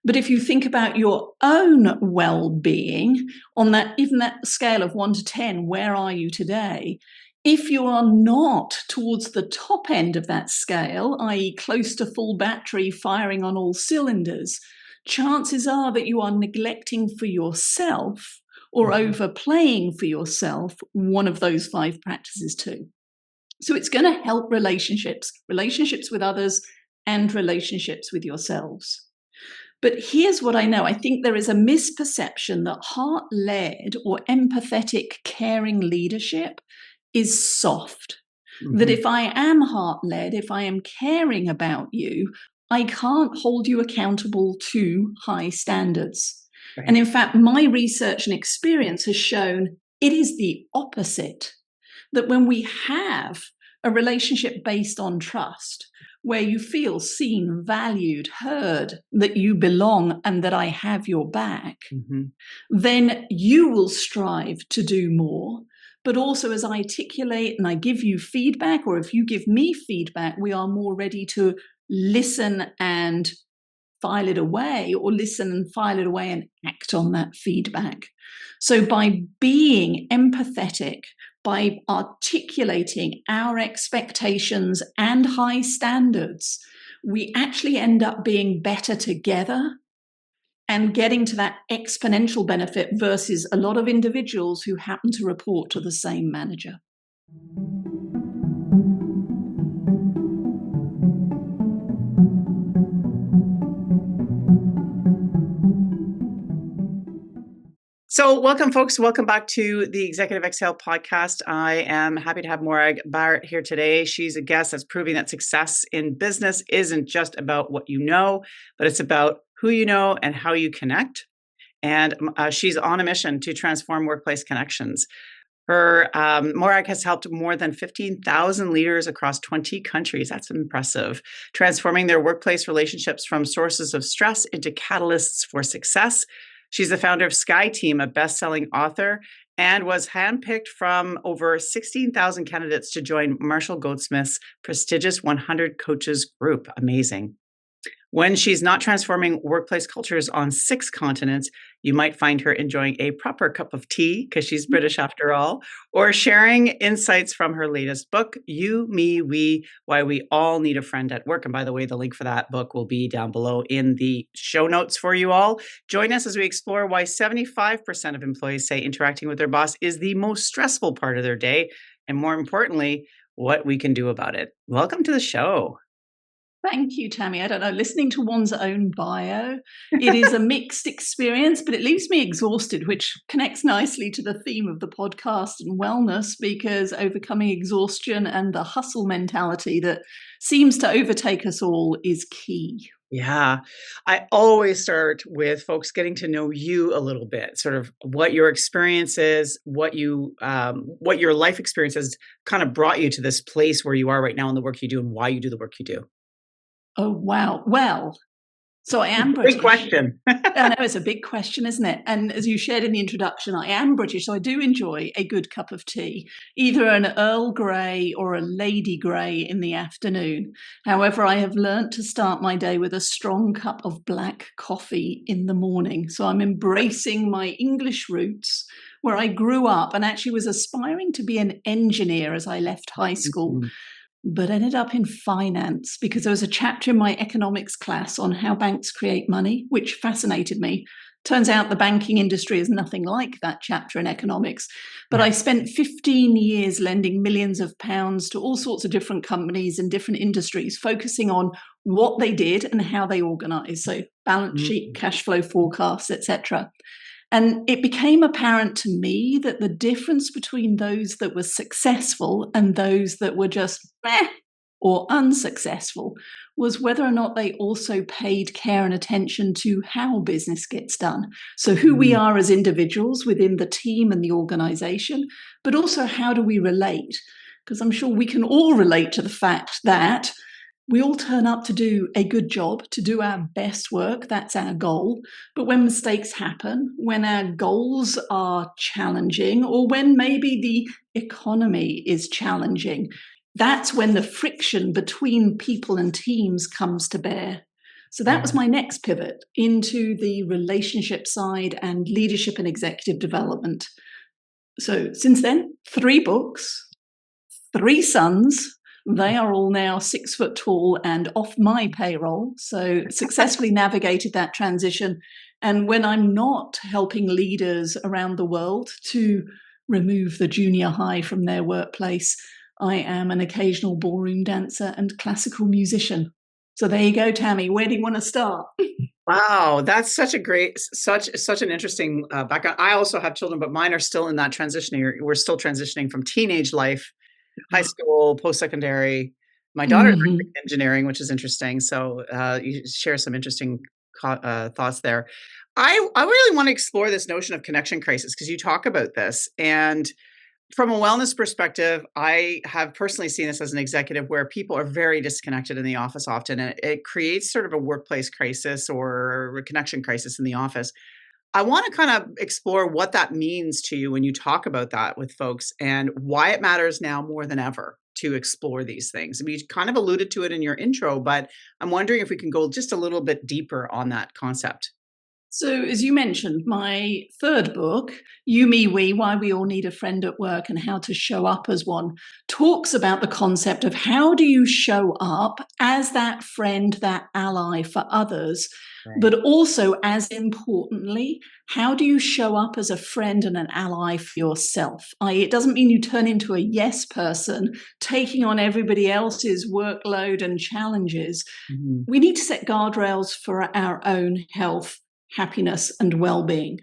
But if you think about your own well-being on that, even that scale of 1 to 10, where are you today? If you are not towards the top end of that scale, i.e. close to full battery, firing on all cylinders, chances are that you are neglecting for yourself or overplaying for yourself one of those 5 practices too. So it's going to help relationships with others and relationships with yourselves. But here's what I know. I think there is a misperception that heart-led or empathetic, caring leadership is soft. That if I am heart-led, if I am caring about you, I can't hold you accountable to high standards. Right. And in fact, my research and experience has shown it is the opposite. That when we have a relationship based on trust, where you feel seen, valued, heard, that you belong and that I have your back, then you will strive to do more. But also as I articulate and I give you feedback, or if you give me feedback, we are more ready to listen and file it away, or listen and file it away and act on that feedback. So by being empathetic, by articulating our expectations and high standards, we actually end up being better together and getting to that exponential benefit versus a lot of individuals who happen to report to the same manager. So welcome, folks. Welcome back to the Executive Exhale podcast. I am happy to have Morag Barrett here today. She's a guest that's proving that success in business isn't just about what you know, but it's about who you know and how you connect. And she's on a mission to transform workplace connections. Her Morag has helped more than 15,000 leaders across 20 countries. That's impressive. Transforming their workplace relationships from sources of stress into catalysts for success. She's the founder of Sky Team, a best-selling author, and was handpicked from over 16,000 candidates to join Marshall Goldsmith's prestigious 100 Coaches group. Amazing. When she's not transforming workplace cultures on 6 continents, you might find her enjoying a proper cup of tea, because she's British after all, or sharing insights from her latest book, You, Me, We, Why We All Need a Friend at Work. And by the way, the link for that book will be down below in the show notes for you all. Join us as we explore why 75% of employees say interacting with their boss is the most stressful part of their day, and more importantly, what we can do about it. Welcome to the show. Thank you, Tammy. I don't know, listening to one's own bio, it is a mixed experience, but it leaves me exhausted, which connects nicely to the theme of the podcast and wellness, because overcoming exhaustion and the hustle mentality that seems to overtake us all is key. Yeah. I always start with folks getting to know you a little bit, sort of what your experience is, what your life experience has kind of brought you to this place where you are right now in the work you do, and why you do the work you do. Oh, wow. Well, so I am British. Big question. I know, it's a big question, isn't it? And as you shared in the introduction, I am British, so I do enjoy a good cup of tea, either an Earl Grey or a Lady Grey in the afternoon. However, I have learnt to start my day with a strong cup of black coffee in the morning. So I'm embracing my English roots, where I grew up and actually was aspiring to be an engineer as I left high school. But ended up in finance because there was a chapter in my economics class on how banks create money, which fascinated me. Turns out the banking industry is nothing like that chapter in economics. But I spent 15 years lending millions of pounds to all sorts of different companies and different industries, focusing on what they did and how they organized. So balance sheet, cash flow forecasts, etc. And it became apparent to me that the difference between those that were successful and those that were just or unsuccessful was whether or not they also paid care and attention to how business gets done. So who we are as individuals within the team and the organization, but also how do we relate? Because I'm sure we can all relate to the fact that we all turn up to do a good job, to do our best work. That's our goal. But when mistakes happen, when our goals are challenging, or when maybe the economy is challenging, that's when the friction between people and teams comes to bear. So that was my next pivot into the relationship side and leadership and executive development. So since then, 3 books, 3 sons. They are all now 6 foot tall and off my payroll. So successfully navigated that transition. And when I'm not helping leaders around the world to remove the junior high from their workplace, I am an occasional ballroom dancer and classical musician. So there you go, Tammy. Where do you want to start? Wow, that's such a great, such an interesting background. I also have children, but mine are still in that transition. We're still transitioning from teenage life, high school, post-secondary. My daughter's Mhm. engineering, which is interesting. So you share some interesting thoughts there. I really want to explore this notion of connection crisis because you talk about this. And from a wellness perspective, I have personally seen this as an executive where people are very disconnected in the office often, and it creates sort of a workplace crisis or a connection crisis in the office. I want to kind of explore what that means to you when you talk about that with folks and why it matters now more than ever to explore these things. I mean, you kind of alluded to it in your intro, but I'm wondering if we can go just a little bit deeper on that concept. So, as you mentioned, my third book, You, Me, We, Why We All Need a Friend at Work and How to Show Up as One, talks about the concept of how do you show up as that friend, that ally for others, Right. but also, as importantly, how do you show up as a friend and an ally for yourself? It doesn't mean you turn into a yes person, taking on everybody else's workload and challenges. Mhm. We need to set guardrails for our own health, happiness, and well-being.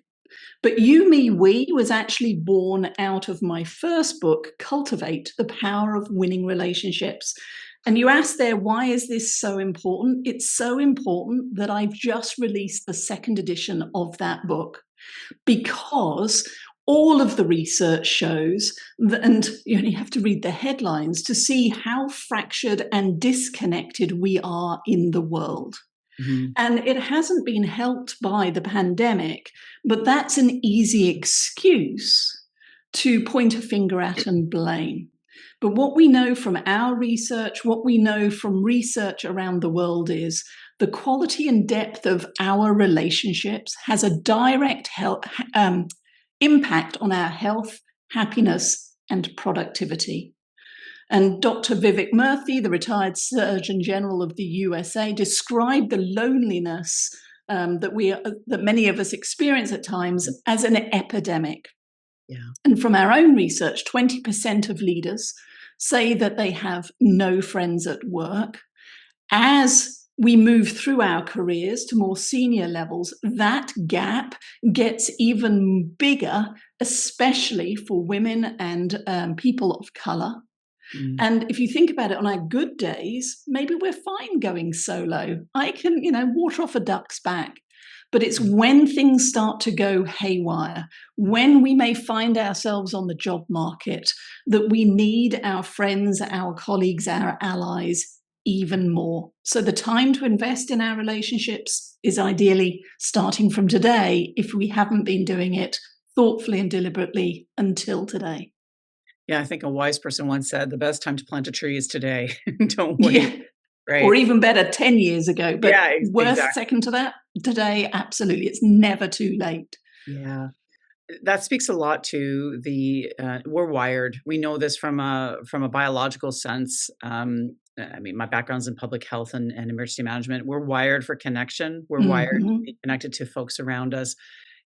But You, Me, We was actually born out of my first book, Cultivate the Power of Winning Relationships. And you asked there, why is this so important? It's so important that I've just released the second edition of that book because all of the research shows that, and you only have to read the headlines to see how fractured and disconnected we are in the world. Mhm. And it hasn't been helped by the pandemic, but that's an easy excuse to point a finger at and blame. But what we know from our research, what we know from research around the world is the quality and depth of our relationships has a direct impact on our health, happiness, and productivity. And Dr. Vivek Murthy, the retired Surgeon General of the USA, described the loneliness that many of us experience at times as an epidemic. Yeah. And from our own research, 20% of leaders say that they have no friends at work. As we move through our careers to more senior levels, that gap gets even bigger, especially for women and people of color. Mm. And if you think about it, on our good days, maybe we're fine going solo. I can, water off a duck's back. But it's when things start to go haywire, when we may find ourselves on the job market, that we need our friends, our colleagues, our allies even more. So the time to invest in our relationships is ideally starting from today if we haven't been doing it thoughtfully and deliberately until today. Yeah, I think a wise person once said, "The best time to plant a tree is today. Don't wait." Yeah. Or Right. even better, 10 years ago. But Yeah, worth exactly. second to that today, absolutely. It's never too late. Yeah. That speaks a lot to the we're wired. We know this from a biological sense. I mean, my background's in public health and emergency management. We're wired for connection. We're wired to Mhm. be connected to folks around us.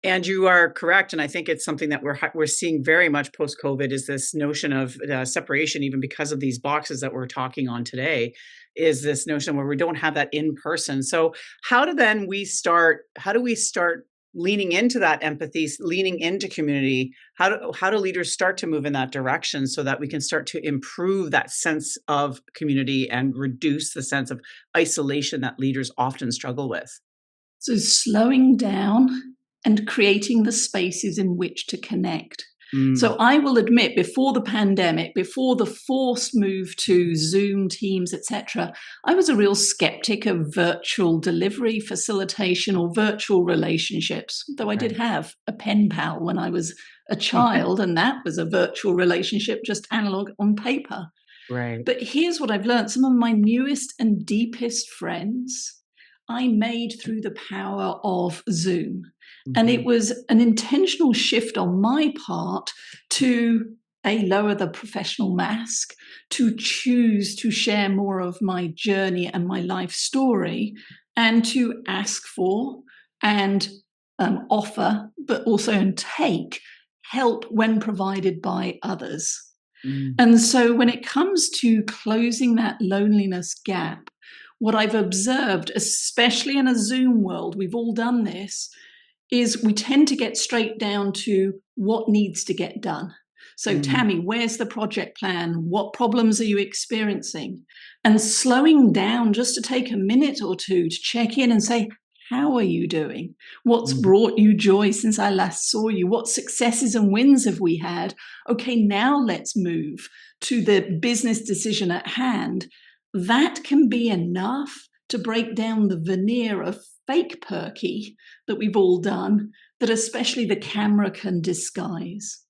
And you are correct, and I think it's something that we're seeing very much post COVID is this notion of separation, even because of these boxes that we're talking on today, is this notion where we don't have that in person. So how do then we start? How do we start leaning into that empathy, leaning into community? How do leaders start to move in that direction so that we can start to improve that sense of community and reduce the sense of isolation that leaders often struggle with? So slowing down and creating the spaces in which to connect. So Mm, I will admit, before the pandemic, before the forced move to Zoom, Teams, etc., I was a real skeptic of virtual delivery, facilitation, or virtual relationships, though I did right. have a pen pal when I was a child, and that was a virtual relationship, just analog on paper. Right. But here's what I've learned: some of my newest and deepest friends I made through the power of Zoom. And Mm-hmm. it was an intentional shift on my part to lower the professional mask, to choose to share more of my journey and my life story, and to ask for and offer, but also take help when provided by others. Mm. And so when it comes to closing that loneliness gap, what I've observed, especially in a Zoom world, we've all done this, is we tend to get straight down to what needs to get done. So, Mm. Tammy, where's the project plan? What problems are you experiencing? And slowing down just to take a minute or two to check in and say, how are you doing? What's Mm. brought you joy since I last saw you? What successes and wins have we had? Okay, now let's move to the business decision at hand. That can be enough to break down the veneer of fake perky that we've all done, that especially the camera can disguise.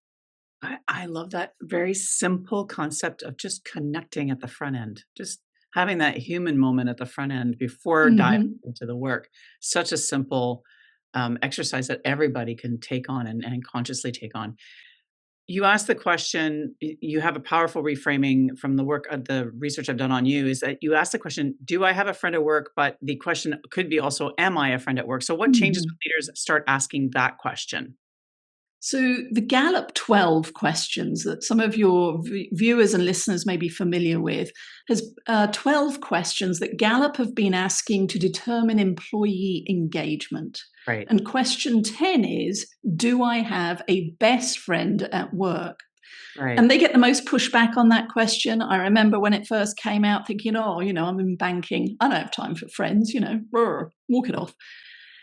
I love that very simple concept of just connecting at the front end, just having that human moment at the front end before diving Mm-hmm. into the work. Such a simple exercise that everybody can take on and consciously take on. You asked the question, you have a powerful reframing from the work of the research I've done on you is that you asked the question, do I have a friend at work? But the question could be also, am I a friend at work? So what changes Mm-hmm. when leaders start asking that question? So, the Gallup 12 questions that some of your viewers and listeners may be familiar with has 12 questions that Gallup have been asking to determine employee engagement. Right, And question 10 is, do I have a best friend at work? right, And they get the most pushback on that question. I remember when it first came out thinking, oh, I'm in banking. I don't have time for friends, walk it off.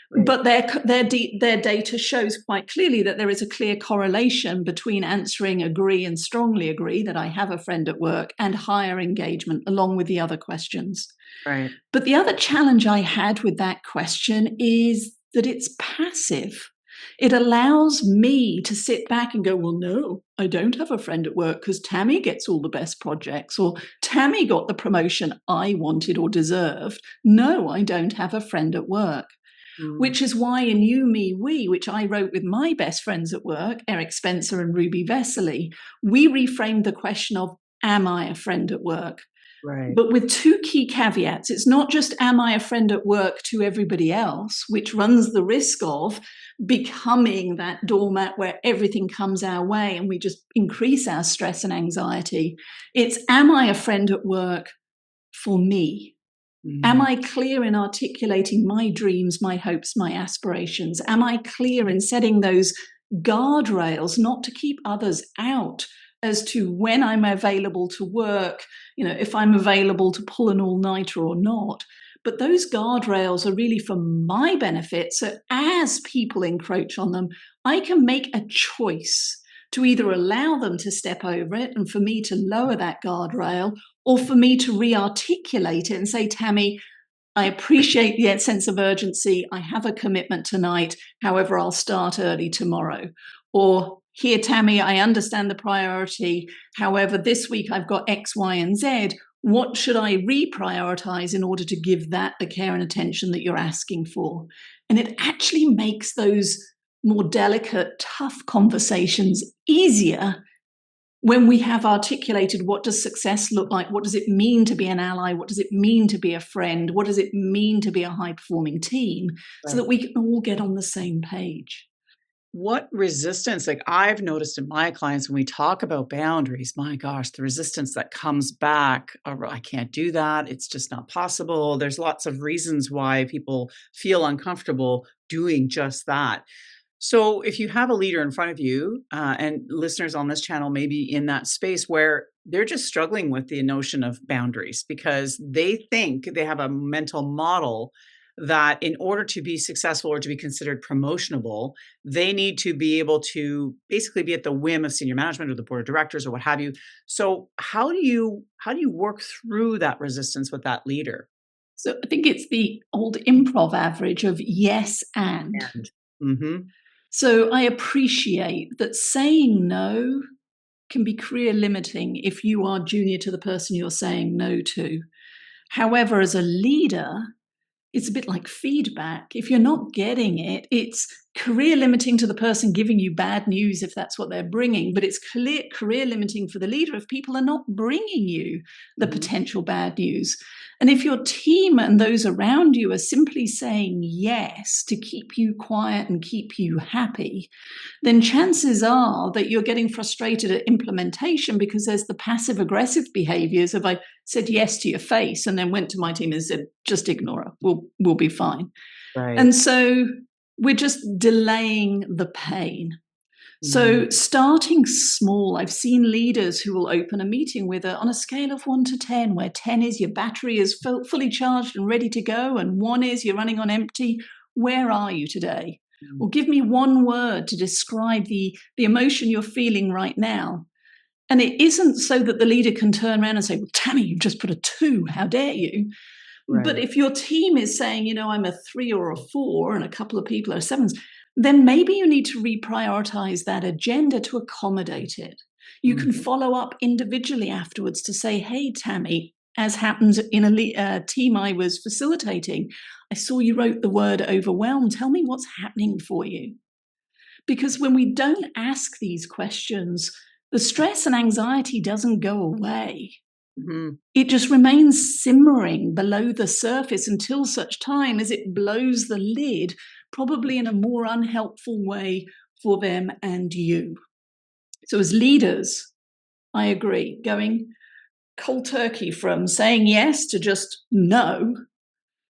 right, But their data shows quite clearly that there is a clear correlation between answering agree and strongly agree that I have a friend at work and higher engagement, along with the other questions. right. But the other challenge I had with that question is that it's passive. It allows me to sit back and go, well, no, I don't have a friend at work because Tammy gets all the best projects, or Tammy got the promotion I wanted or deserved. No, I don't have a friend at work. Mm, Which is why in You, Me, We, which I wrote with my best friends at work, Eric Spencer and Ruby Vesely, we reframed the question of, am I a friend at work? right. But with two key caveats. It's not just, am I a friend at work to everybody else, which runs the risk of becoming that doormat where everything comes our way and we just increase our stress and anxiety. It's, am I a friend at work for me? Am Mm, I clear in articulating my dreams, my hopes, my aspirations? Am I clear in setting those guardrails not to keep others out as to when I'm available to work, if I'm available to pull an all-nighter or not? But those guardrails are really for my benefit. So as people encroach on them, I can make a choice to either allow them to step over it and for me to lower that guardrail, or for me to re-articulate it and say, Tammy, I appreciate the sense of urgency. I have a commitment tonight. However, I'll start early tomorrow. Or, here, Tammy, I understand the priority. However, this week I've got X, Y, and Z. What should I reprioritize in order to give that the care and attention that you're asking for? And it actually makes those more delicate, tough conversations easier when we have articulated what does success look like, what does it mean to be an ally, what does it mean to be a friend, what does it mean to be a high-performing team, so right. that we can all get on the same page. What resistance, like I've noticed in my clients when we talk about boundaries, my gosh, the resistance that comes back, I can't do that. It's just not possible. There's lots of reasons why people feel uncomfortable doing just that. So, if you have a leader in front of you, and listeners on this channel may be in that space where they're just struggling with the notion of boundaries because they think they have a mental model that in order to be successful or to be considered promotionable, they need to be able to basically be at the whim of senior management or the board of directors or what have you. So, how do you work through that resistance with that leader? So I think it's the old improv average of yes and. And hmm So I appreciate that saying no can be career limiting if you are junior to the person you're saying no to. However, as a leader, it's a bit like feedback. If you're not getting it, it's career limiting to the person giving you bad news if that's what they're bringing, but it's career limiting for the leader if people are not bringing you the potential bad news. And if your team and those around you are simply saying yes to keep you quiet and keep you happy, then chances are that you're getting frustrated at implementation because there's the passive aggressive behaviors of I said yes to your face and then went to my team and said, just ignore her. We'll be fine. Right. And so we're just delaying the pain. So starting small, I've seen leaders who will open a meeting with on a scale of 1 to 10, where 10 is your battery is fully charged and ready to go, and 1 is you're running on empty. Where are you today? Or give me one word to describe the emotion you're feeling right now. And it isn't so that the leader can turn around and say, well, Tammy, you've just put a 2. How dare you? Right. But if your team is saying, I'm a 3 or a 4 and a couple of people are 7s, then maybe you need to reprioritize that agenda to accommodate it. You can follow up individually afterwards to say, hey, Tammy, as happens in a team I was facilitating, I saw you wrote the word overwhelmed. Tell me what's happening for you. Because when we don't ask these questions, the stress and anxiety doesn't go away. It just remains simmering below the surface until such time as it blows the lid, probably in a more unhelpful way for them and you. So as leaders, I agree, going cold turkey from saying yes to just no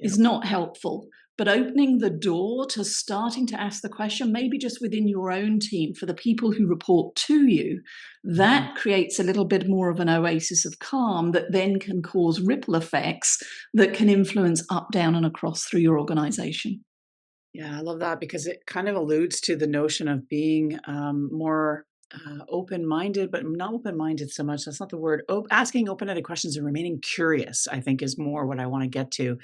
is not helpful. But opening the door to starting to ask the question, maybe just within your own team for the people who report to you, that creates a little bit more of an oasis of calm that then can cause ripple effects that can influence up, down, and across through your organization. Yeah, I love that because it kind of alludes to the notion of being more open-minded, but not open-minded so much. That's not the word. Asking open-ended questions and remaining curious, I think, is more what I want to get to.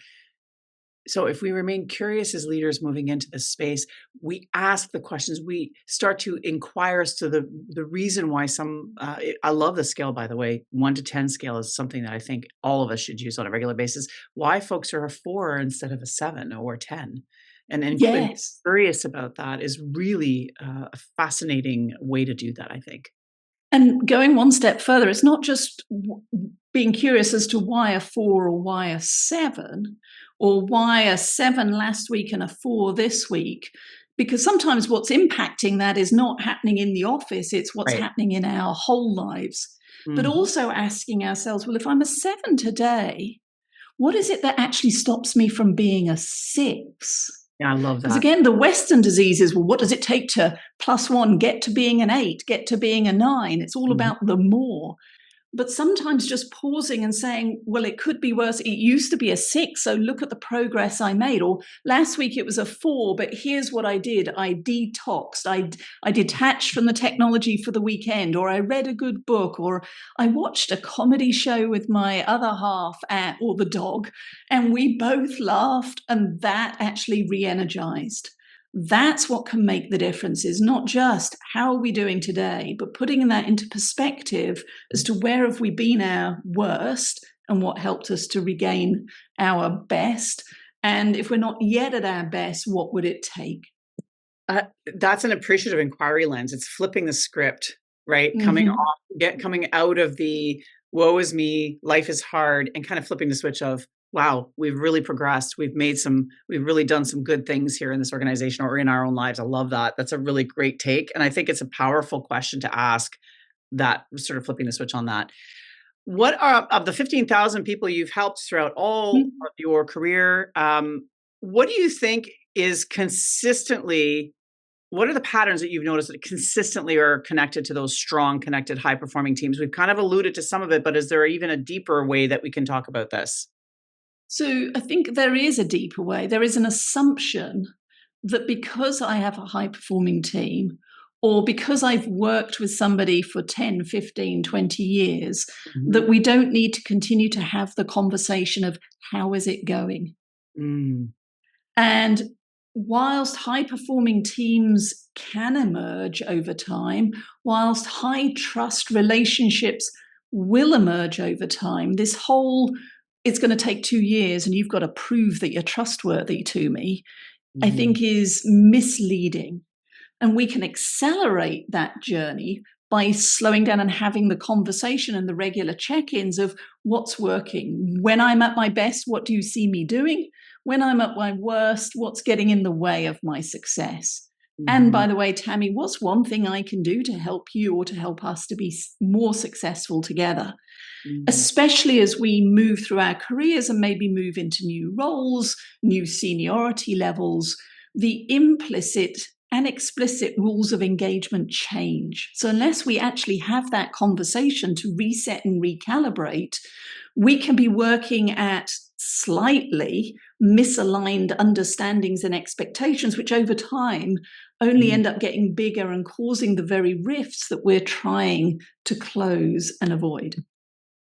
So if we remain curious as leaders moving into this space, we ask the questions, we start to inquire as to the reason why I love the scale, by the way. 1 to 10 scale is something that I think all of us should use on a regular basis. Why folks are a 4 instead of a 7 or a 10. And feeling curious about that is really a fascinating way to do that, I think. And going one step further, it's not just being curious as to why a 4 or why a 7, or why a 7 last week and a 4 this week, because sometimes what's impacting that is not happening in the office, it's what's happening in our whole lives. But also asking ourselves, well, if I'm a 7 today, what is it that actually stops me from being a 6? Yeah, I love that. Because again, the Western disease is, well, what does it take to +1, get to being an 8, get to being a 9? It's all about the more. But sometimes just pausing and saying, well, it could be worse. It used to be a 6, so look at the progress I made. Or last week it was a 4, but here's what I did. I detoxed. I detached from the technology for the weekend, or I read a good book, or I watched a comedy show with my other half or the dog, and we both laughed, and that actually re-energized. That's what can make the difference, is not just how are we doing today, but putting that into perspective as to where have we been our worst and what helped us to regain our best. And if we're not yet at our best, what would it take? That's an appreciative inquiry lens. It's flipping the script, right? Coming out of the woe is me, life is hard, and kind of flipping the switch of, wow, we've really progressed. We've really done some good things here in this organization or in our own lives. I love that. That's a really great take. And I think it's a powerful question to ask, that sort of flipping the switch on that. What are, of the 15,000 people you've helped throughout all of your career, what do you think is what are the patterns that you've noticed that consistently are connected to those strong, connected, high-performing teams? We've kind of alluded to some of it, but is there even a deeper way that we can talk about this? So I think there is a deeper way. There is an assumption that because I have a high-performing team, or because I've worked with somebody for 10, 15, 20 years, that we don't need to continue to have the conversation of how is it going? And whilst high-performing teams can emerge over time, whilst high-trust relationships will emerge over time, this whole it's going to take 2 years and you've got to prove that you're trustworthy to me, I Mm-hmm. think is misleading. And we can accelerate that journey by slowing down and having the conversation and the regular check-ins of what's working. When I'm at my best, what do you see me doing? When I'm at my worst, what's getting in the way of my success? And by the way, Tammy, what's one thing I can do to help you or to help us to be more successful together? Especially as we move through our careers and maybe move into new roles, new seniority levels, the implicit and explicit rules of engagement change. So unless we actually have that conversation to reset and recalibrate, we can be working at slightly misaligned understandings and expectations, which over time only end up getting bigger and causing the very rifts that we're trying to close and avoid.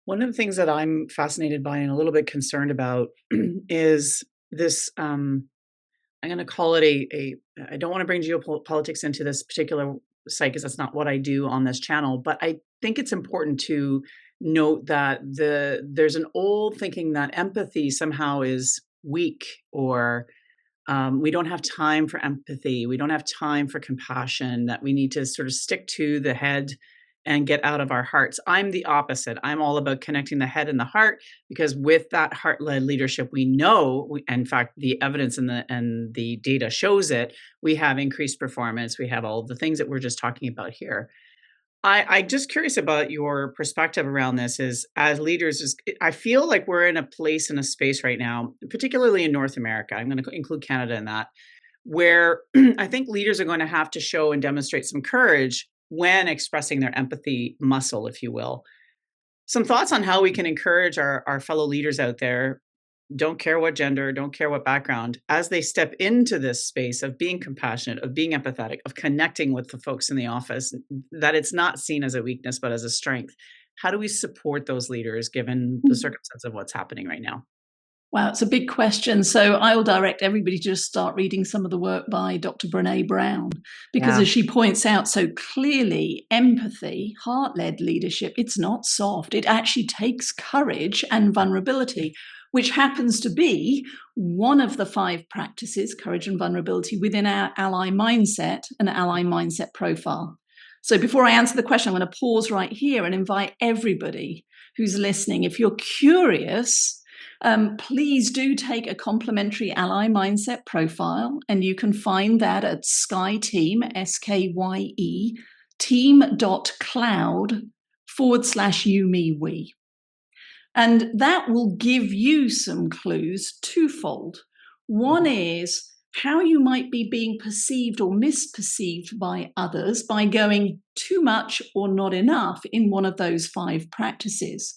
One of the things that I'm fascinated by and a little bit concerned about is this. I'm going to call it I don't want to bring geopolitics into this particular site because that's not what I do on this channel. But I think it's important to note that there's an old thinking that empathy somehow is weak, or we don't have time for empathy. We don't have time for compassion, that we need to sort of stick to the head and get out of our hearts. I'm the opposite. I'm all about connecting the head and the heart, because with that heart-led leadership, we know, in fact, the evidence and the data shows it, we have increased performance. We have all the things that we're just talking about here. I'm just curious about your perspective around this. As leaders, I feel like we're in a place, in a space right now, particularly in North America. I'm going to include Canada in that, where I think leaders are going to have to show and demonstrate some courage when expressing their empathy muscle, if you will. Some thoughts on how we can encourage our fellow leaders out there, don't care what gender, don't care what background, as they step into this space of being compassionate, of being empathetic, of connecting with the folks in the office, that it's not seen as a weakness, but as a strength. How do we support those leaders given the circumstance of what's happening right now? Wow, it's a big question. So I will direct everybody to just start reading some of the work by Dr. Brené Brown, because as she points out so clearly, empathy, heart-led leadership, it's not soft. It actually takes courage and vulnerability, which happens to be one of the 5 practices, courage and vulnerability, within our ally mindset and ally mindset profile. So before I answer the question, I'm going to pause right here and invite everybody who's listening, if you're curious, please do take a complimentary ally mindset profile, and you can find that at SkyeTeam, SKYE, team.cloud/you-me-we. And that will give you some clues twofold. One is how you might be being perceived or misperceived by others by going too much or not enough in one of those 5 practices.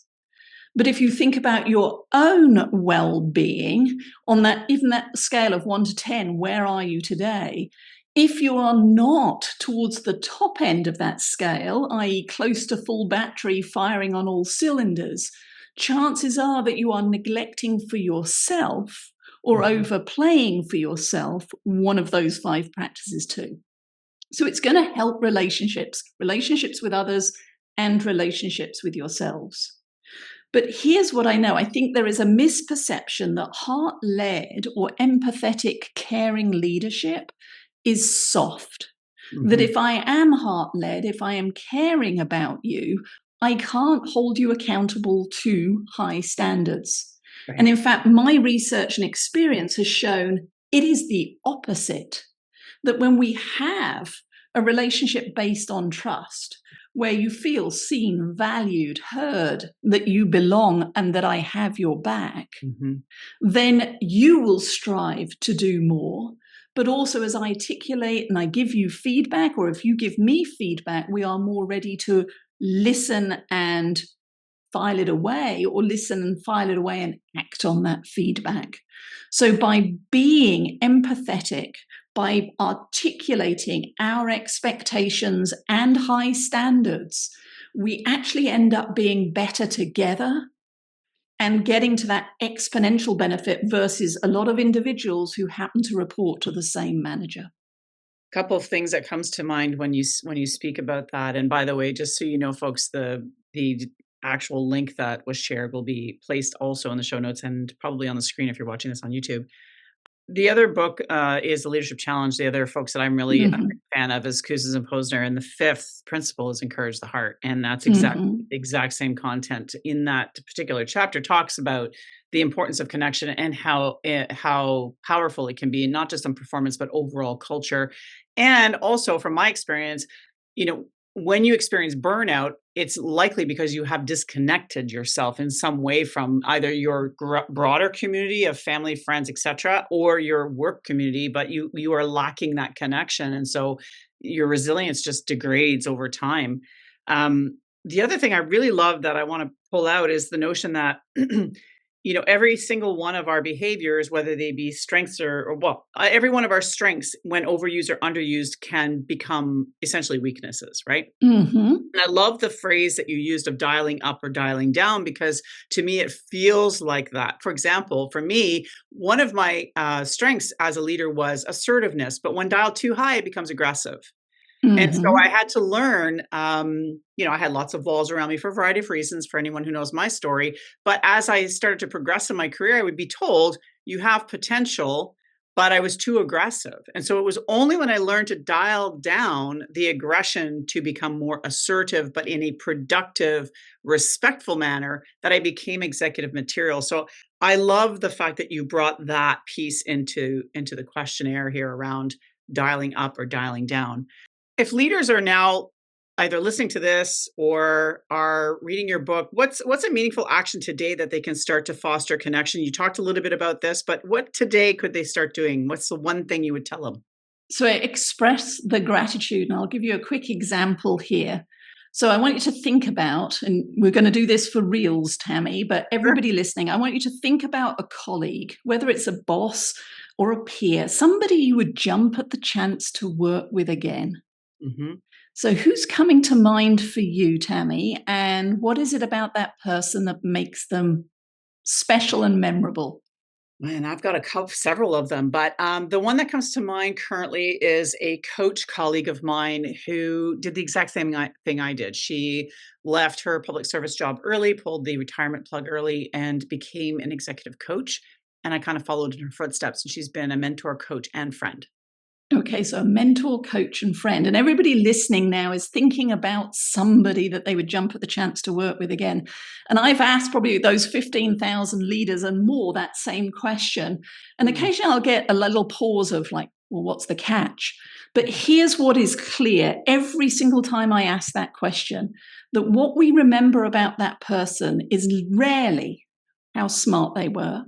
But if you think about your own well-being on that, even that scale of 1 to 10, where are you today? If you are not towards the top end of that scale, i.e. close to full battery, firing on all cylinders, chances are that you are neglecting for yourself or overplaying for yourself one of those 5 practices too. So it's going to help relationships with others and relationships with yourselves. But here's what I know. I think there is a misperception that heart-led or empathetic, caring leadership is soft. That if I am heart-led, if I am caring about you, I can't hold you accountable to high standards. Right. And in fact, my research and experience has shown it is the opposite. That when we have a relationship based on trust, where you feel seen, valued, heard, that you belong and that I have your back, then you will strive to do more. But also as I articulate and I give you feedback, or if you give me feedback, we are more ready to listen and file it away, or listen and file it away and act on that feedback. So by being empathetic, by articulating our expectations and high standards, we actually end up being better together and getting to that exponential benefit versus a lot of individuals who happen to report to the same manager. Couple of things that comes to mind when you speak about that. And by the way, just so you know, folks, the actual link that was shared will be placed also in the show notes and probably on the screen if you're watching this on YouTube. The other book is The Leadership Challenge. The other folks that I'm really a big fan of is Kouzes and Posner. And the fifth principle is encourage the heart. And that's exact same content in that particular chapter talks about the importance of connection and how powerful it can be, not just on performance, but overall culture. And also from my experience, when you experience burnout, it's likely because you have disconnected yourself in some way from either your broader community of family, friends, etc., or your work community, but you are lacking that connection. And so your resilience just degrades over time. The other thing I really love that I want to pull out is the notion that every single one of our behaviors, whether they be strengths every one of our strengths, when overused or underused, can become essentially weaknesses, right? And I love the phrase that you used of dialing up or dialing down, because to me, it feels like that. For example, for me, one of my strengths as a leader was assertiveness, but when dialed too high, it becomes aggressive. And so I had to learn, I had lots of walls around me for a variety of reasons, for anyone who knows my story. But as I started to progress in my career, I would be told, you have potential, but I was too aggressive. And so it was only when I learned to dial down the aggression to become more assertive, but in a productive, respectful manner, that I became executive material. So I love the fact that you brought that piece into the questionnaire here around dialing up or dialing down. If leaders are now either listening to this or are reading your book, what's a meaningful action today that they can start to foster connection? You talked a little bit about this, but what today could they start doing? What's the one thing you would tell them? So express the gratitude. And I'll give you a quick example here. So I want you to think about, and we're going to do this for reals, Tammy, but everybody listening, I want you to think about a colleague, whether it's a boss or a peer, somebody you would jump at the chance to work with again. So who's coming to mind for you, Tammy? And what is it about that person that makes them special and memorable? Man, I've got several of them, but the one that comes to mind currently is a coach colleague of mine who did the exact same thing I did. She left her public service job early, pulled the retirement plug early, and became an executive coach. And I kind of followed in her footsteps. And she's been a mentor, coach, and friend. Okay, so a mentor, coach, and friend. And everybody listening now is thinking about somebody that they would jump at the chance to work with again. And I've asked probably those 15,000 leaders and more that same question. And occasionally I'll get a little pause of like, well, what's the catch? But here's what is clear. Every single time I ask that question, that what we remember about that person is rarely how smart they were.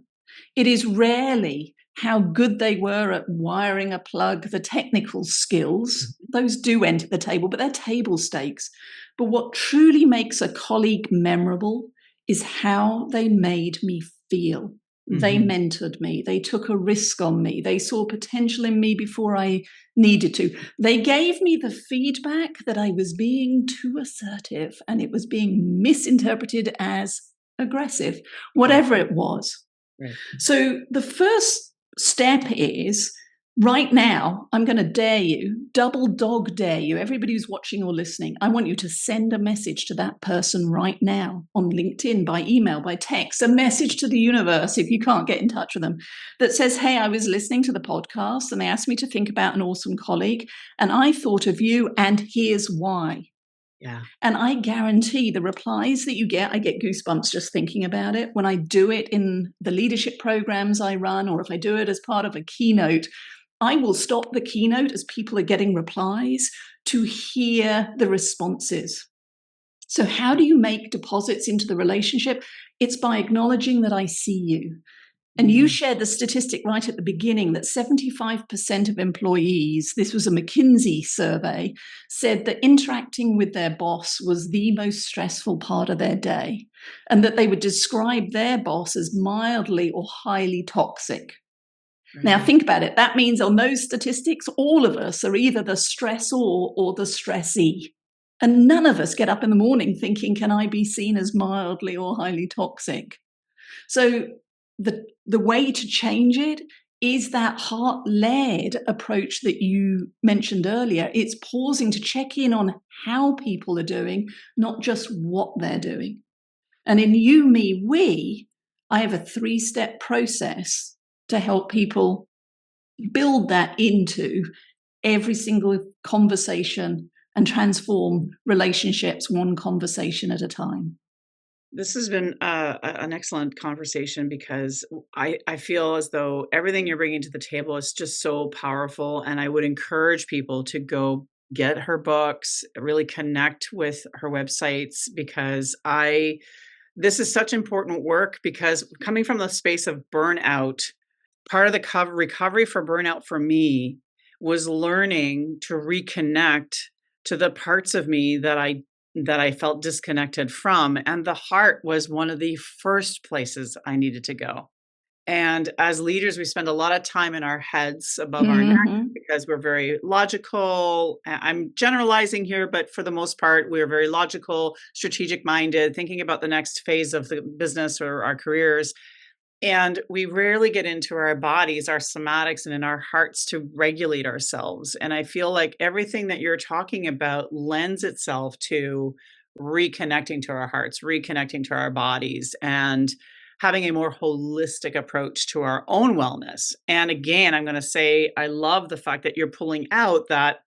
It is rarely how good they were at wiring a plug, the technical skills. Those do enter the table, but they're table stakes. But what truly makes a colleague memorable is how they made me feel. They mentored me. They took a risk on me. They saw potential in me before I needed to. They gave me the feedback that I was being too assertive and it was being misinterpreted as aggressive, whatever it was. Right. So the first step is, right now, I'm going to dare you, double dog dare you, everybody who's watching or listening, I want you to send a message to that person right now on LinkedIn, by email, by text, a message to the universe if you can't get in touch with them that says, hey, I was listening to the podcast and they asked me to think about an awesome colleague and I thought of you and here's why. Yeah. And I guarantee the replies that you get, I get goosebumps just thinking about it. When I do it in the leadership programs I run, or if I do it as part of a keynote, I will stop the keynote as people are getting replies to hear the responses. So how do you make deposits into the relationship? It's by acknowledging that I see you. And you shared the statistic right at the beginning that 75% of employees, this was a McKinsey survey, said that interacting with their boss was the most stressful part of their day, and that they would describe their boss as mildly or highly toxic. Now, think about it. That means on those statistics, all of us are either the stressor or the stressee. And none of us get up in the morning thinking, can I be seen as mildly or highly toxic? So the way to change it is that heart-led approach that you mentioned earlier. It's pausing to check in on how people are doing, not just what they're doing. And in You, Me, We, I have a 3-step process to help people build that into every single conversation and transform relationships one conversation at a time. This has been an excellent conversation because I feel as though everything you're bringing to the table is just so powerful. And I would encourage people to go get her books, really connect with her websites, because this is such important work, because coming from the space of burnout, part of the recovery for burnout for me was learning to reconnect to the parts of me that I felt disconnected from, and the heart was one of the first places I needed to go. And as leaders, we spend a lot of time in our heads above our neck because we're very logical. I'm generalizing here, but for the most part, we're very logical, strategic minded, thinking about the next phase of the business or our careers. And we rarely get into our bodies, our somatics, and in our hearts to regulate ourselves. And I feel like everything that you're talking about lends itself to reconnecting to our hearts, reconnecting to our bodies, and having a more holistic approach to our own wellness. And again, I'm going to say, I love the fact that you're pulling out that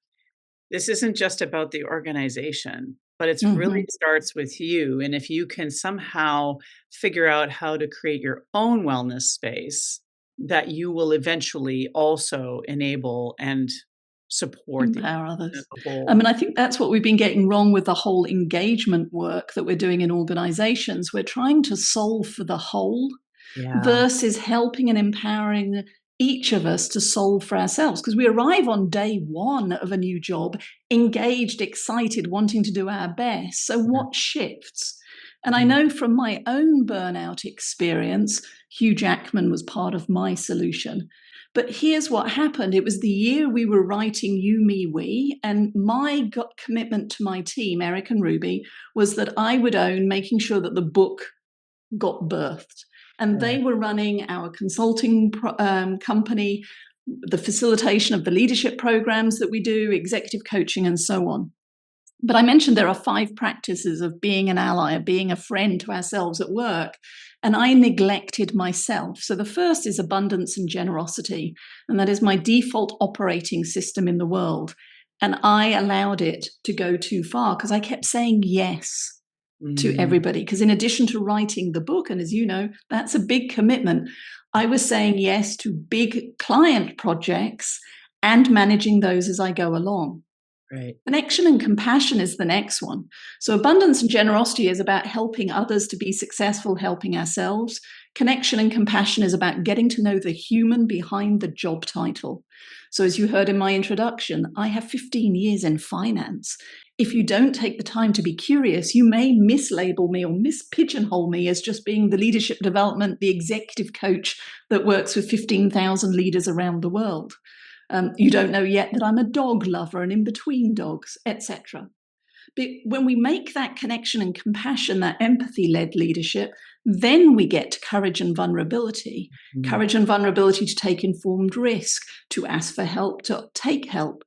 this isn't just about the organization, but it's really starts with you. And if you can somehow figure out how to create your own wellness space, that you will eventually also enable and support the Empower others. as a whole. I mean, I think that's what we've been getting wrong with the whole engagement work that we're doing in organizations. We're trying to solve for the whole versus helping and empowering each of us to solve for ourselves. Because we arrive on day one of a new job, engaged, excited, wanting to do our best. So what shifts? And I know from my own burnout experience, Hugh Jackman was part of my solution. But here's what happened. It was the year we were writing You, Me, We, and my commitment to my team, Eric and Ruby, was that I would own making sure that the book got birthed. And they were running our consulting company, the facilitation of the leadership programs that we do, executive coaching, and so on. But I mentioned there are 5 practices of being an ally, of being a friend to ourselves at work. And I neglected myself. So the first is abundance and generosity. And that is my default operating system in the world. And I allowed it to go too far because I kept saying yes to everybody. Because in addition to writing the book, and as you know, that's a big commitment, I was saying yes to big client projects and managing those as I go along. Right. Connection and compassion is the next one. So abundance and generosity is about helping others to be successful, helping ourselves. Connection and compassion is about getting to know the human behind the job title. So as you heard in my introduction, I have 15 years in finance. If you don't take the time to be curious, you may mislabel me or mispigeonhole me as just being the leadership development, the executive coach that works with 15,000 leaders around the world. You don't know yet that I'm a dog lover and in between dogs, etc. But when we make that connection and compassion, that empathy-led leadership, then we get to courage and vulnerability. Courage and vulnerability to take informed risk, to ask for help, to take help,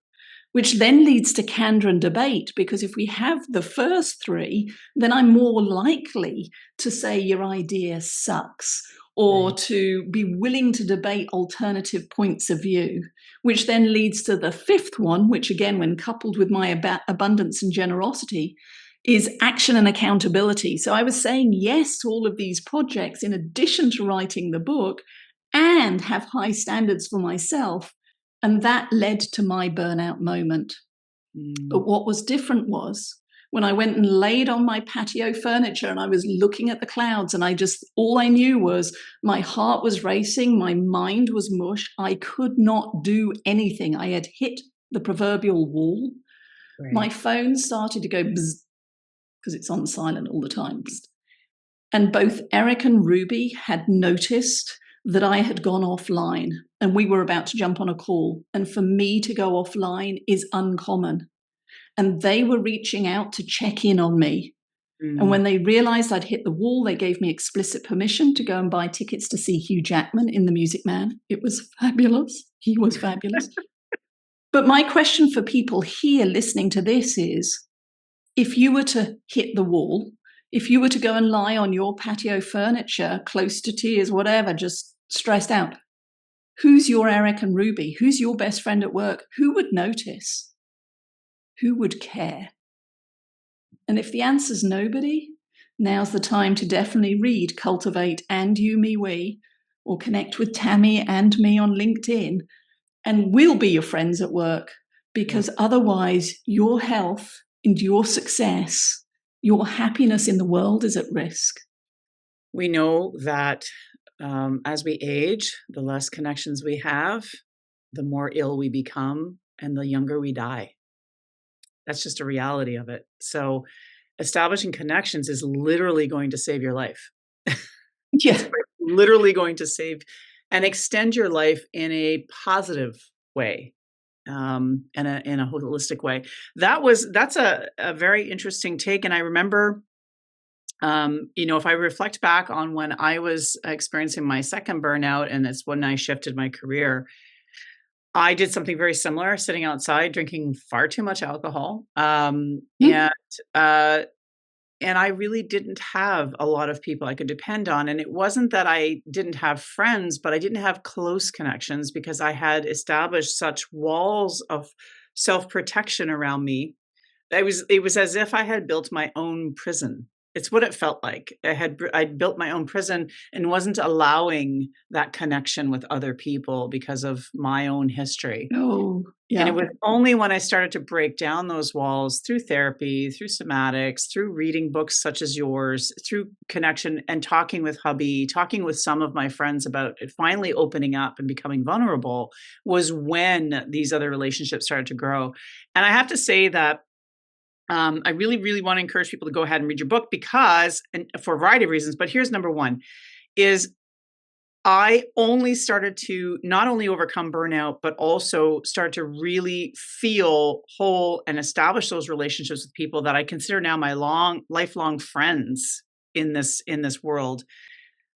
which then leads to candor and debate, because if we have the first 3, then I'm more likely to say your idea sucks, or to be willing to debate alternative points of view, which then leads to the 5th one, which again, when coupled with my abundance and generosity, is action and accountability. So I was saying yes to all of these projects in addition to writing the book, and have high standards for myself. And that led to my burnout moment. But what was different was when I went and laid on my patio furniture and I was looking at the clouds, and all I knew was my heart was racing, my mind was mush. I could not do anything. I had hit the proverbial wall. My phone started to go bzz, because it's on silent all the time. Bzz. And both Eric and Ruby had noticed that I had gone offline and we were about to jump on a call. And for me to go offline is uncommon. And they were reaching out to check in on me. And when they realized I'd hit the wall, they gave me explicit permission to go and buy tickets to see Hugh Jackman in The Music Man. It was fabulous. He was fabulous. But my question for people here listening to this is, if you were to hit the wall, If you were to go and lie on your patio furniture, close to tears, whatever, just stressed out, who's your Eric and Ruby? Who's your best friend at work? Who would notice? Who would care? And if the answer's nobody, now's the time to definitely read Cultivate and You, Me, We, or connect with Tammy and me on LinkedIn, and we'll be your friends at work, because otherwise your health and your success, your happiness in the world is at risk. We know that as we age, the less connections we have, the more ill we become, and the younger we die. That's just a reality of it. So establishing connections is literally going to save your life. Yeah. Literally going to save and extend your life in a positive way, in a holistic way. That's a very interesting take. And I remember, if I reflect back on when I was experiencing my second burnout, and it's when I shifted my career, I did something very similar, sitting outside, drinking far too much alcohol. And I really didn't have a lot of people I could depend on. And it wasn't that I didn't have friends, but I didn't have close connections because I had established such walls of self-protection around me. It was as if I had built my own prison. It's what it felt like. I'd built my own prison and wasn't allowing that connection with other people because of my own history. Oh, yeah. And it was only when I started to break down those walls through therapy, through somatics, through reading books such as yours, through connection and talking with hubby, talking with some of my friends about it, finally opening up and becoming vulnerable, was when these other relationships started to grow. And I have to say that I really, really want to encourage people to go ahead and read your book because, and for a variety of reasons, but here's number one, is I only started to not only overcome burnout, but also start to really feel whole and establish those relationships with people that I consider now my lifelong friends in this world,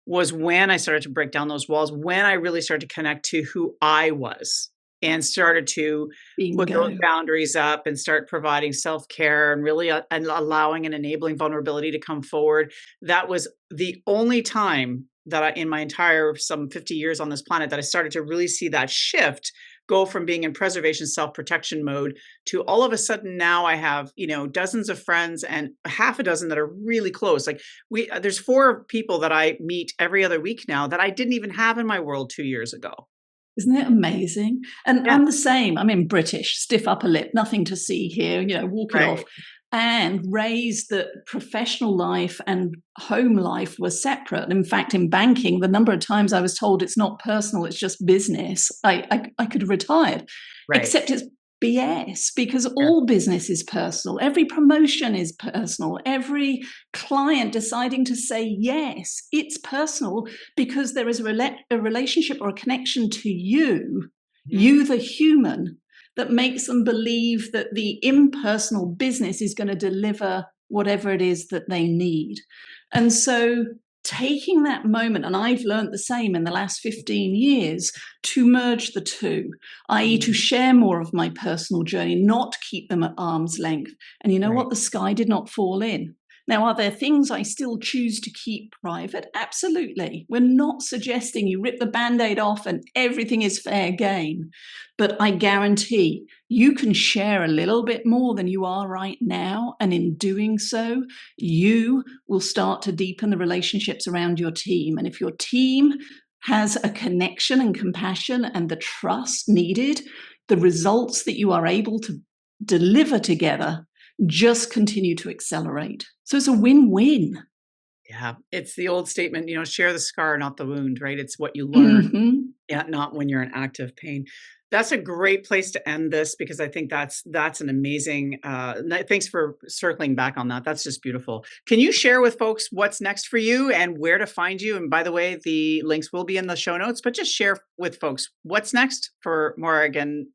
was when I started to break down those walls, when I really started to connect to who I was and started to put those boundaries up and start providing self-care and really and allowing and enabling vulnerability to come forward. That was the only time that in my entire some 50 years on this planet that I started to really see that shift go from being in preservation self-protection mode to all of a sudden now I have, dozens of friends and half a dozen that are really close. Like there's 4 people that I meet every other week now that I didn't even have in my world 2 years ago. Isn't it amazing? And I'm the same. I'm in British, stiff upper lip, nothing to see here, walk it off. And raised that professional life and home life were separate. In fact, in banking, the number of times I was told it's not personal, it's just business, I could have retired. Except it's BS, because all business is personal. Every promotion is personal. Every client deciding to say yes, it's personal because there is a relationship or a connection to you, you the human, that makes them believe that the impersonal business is going to deliver whatever it is that they need. And so taking that moment, and I've learned the same in the last 15 years, to merge the two, i.e. to share more of my personal journey, not keep them at arm's length. And you know what? The sky did not fall in. Now, are there things I still choose to keep private? Absolutely. We're not suggesting you rip the Band-Aid off and everything is fair game. But I guarantee you can share a little bit more than you are right now. And in doing so, you will start to deepen the relationships around your team. And if your team has a connection and compassion and the trust needed, the results that you are able to deliver together just continue to accelerate. So it's a win-win. Yeah, it's the old statement, share the scar, not the wound, right? It's what you learn, not when you're in active pain. That's a great place to end this because I think that's an amazing, thanks for circling back on that. That's just beautiful. Can you share with folks what's next for you and where to find you? And by the way, the links will be in the show notes, but just share with folks what's next for Morag and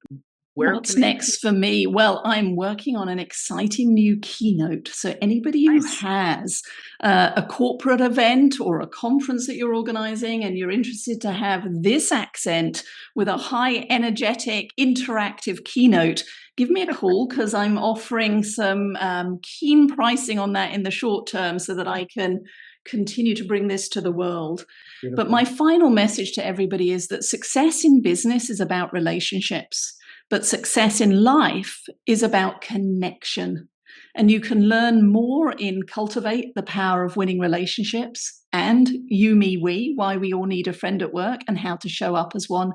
where What's can they? next for me? Well, I'm working on an exciting new keynote. So, anybody who Nice. has a corporate event or a conference that you're organizing and you're interested to have this accent with a high energetic, interactive keynote, give me a call because I'm offering some keen pricing on that in the short term so that I can continue to bring this to the world. Beautiful. But my final message to everybody is that success in business is about relationships. But success in life is about connection. And you can learn more in Cultivate the Power of Winning Relationships and You, Me, We, Why We All Need a Friend at Work and How to Show Up as One.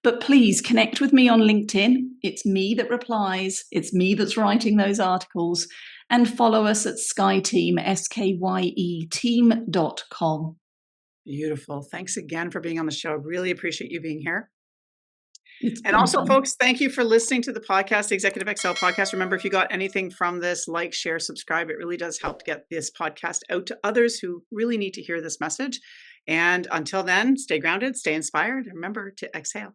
But please connect with me on LinkedIn. It's me that replies. It's me that's writing those articles. And follow us at SkyeTeam, SKYE team.com. Beautiful. Thanks again for being on the show. Really appreciate you being here. And also, folks, thank you for listening to the podcast, the Executive Excel podcast. Remember, if you got anything from this, like, share, subscribe. It really does help get this podcast out to others who really need to hear this message. And until then, stay grounded, stay inspired, and remember to exhale.